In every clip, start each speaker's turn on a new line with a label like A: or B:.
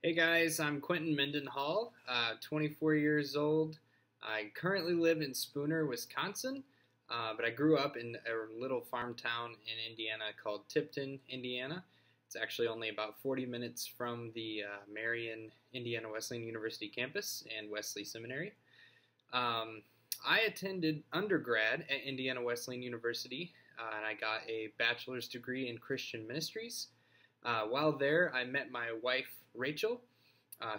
A: Hey guys, I'm Quentin Mendenhall, 24 years old. I currently live in Spooner, Wisconsin, but I grew up in a little farm town in Indiana called Tipton, Indiana. It's actually only about 40 minutes from the Marion, Indiana Wesleyan University campus and Wesley Seminary. Um, I attended undergrad at Indiana Wesleyan University, and I got a bachelor's degree in Christian ministries. While there, I met my wife, Rachel,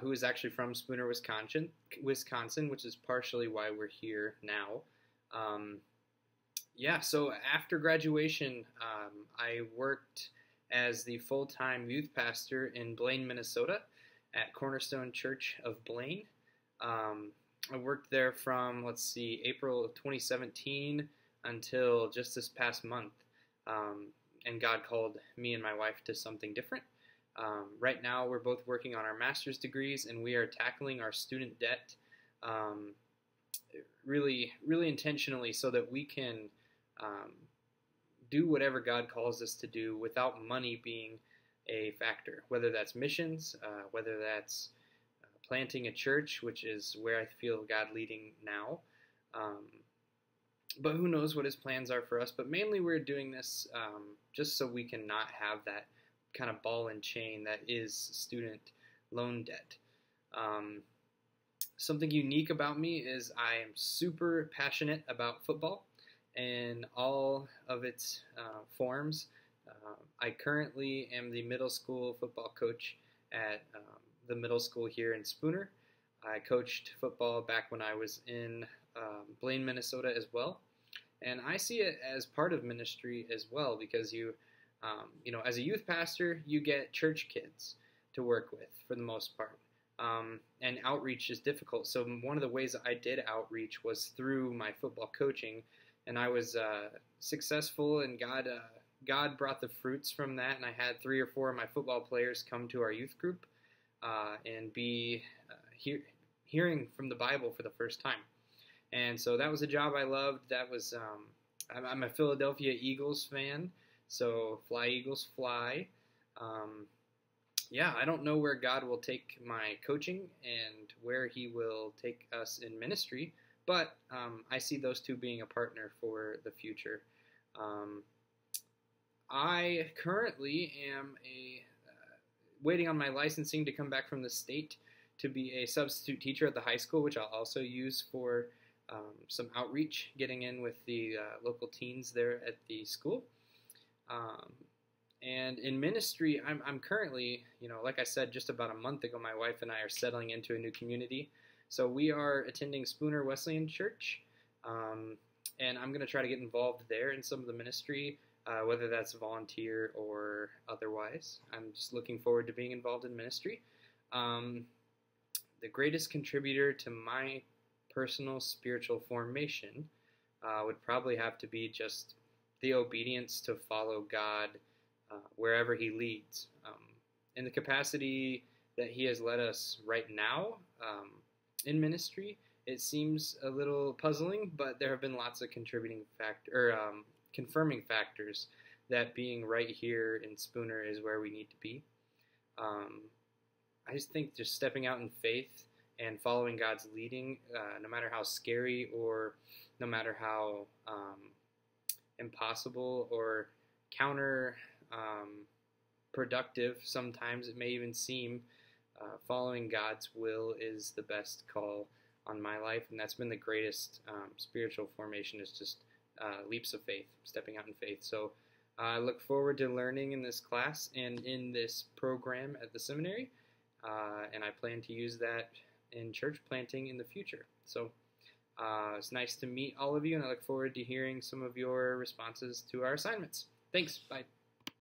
A: who is actually from Spooner, Wisconsin, which is partially why we're here now. Um, yeah, so after graduation, I worked as the full-time youth pastor in Blaine, Minnesota at Cornerstone Church of Blaine. I worked there from, let's see, April of 2017 until just this past month. Um, and God called me and my wife to something different. Right now, we're both working on our master's degrees, and we are tackling our student debt um, really, really intentionally so that we can um, do whatever God calls us to do without money being a factor, whether that's missions, whether that's planting a church, which is where I feel God leading now. Um, but who knows what his plans are for us. But mainly we're doing this just so we can not have that kind of ball and chain that is student loan debt. Something unique about me is I am super passionate about football and all of its forms. I currently am the middle school football coach at the middle school here in Spooner. I coached football back when I was in Blaine, Minnesota as well. And I see it as part of ministry as well because as a youth pastor, you get church kids to work with for the most part. And outreach is difficult. So one of the ways that I did outreach was through my football coaching, and I was successful, and God brought the fruits from that, and I had 3 or 4 of my football players come to our youth group and be hearing from the Bible for the first time. And so that was a job I loved. That was I'm a Philadelphia Eagles fan, so fly Eagles fly. I don't know where God will take my coaching and where he will take us in ministry, but I see those two being a partner for the future. I currently am waiting on my licensing to come back from the state to be a substitute teacher at the high school, which I'll also use for some outreach, getting in with the local teens there at the school. And in ministry, I'm currently, like I said, just about a month ago, my wife and I are settling into a new community. So we are attending Spooner Wesleyan Church, and I'm going to try to get involved there in some of the ministry, whether that's volunteer or otherwise. I'm just looking forward to being involved in ministry. The greatest contributor to my personal spiritual formation would probably have to be just the obedience to follow God wherever he leads. In the capacity that he has led us right now in ministry, it seems a little puzzling, but there have been lots of confirming factors that being right here in Spooner is where we need to be. I just think just stepping out in faith and following God's leading, no matter how scary or no matter how impossible or counter productive sometimes it may even seem, following God's will is the best call on my life, and that's been the greatest spiritual formation, is just leaps of faith, stepping out in faith. So I look forward to learning in this class and in this program at the seminary, and I plan to use that in church planting in the future. So it's nice to meet all of you, and I look forward to hearing some of your responses to our assignments. Thanks. Bye.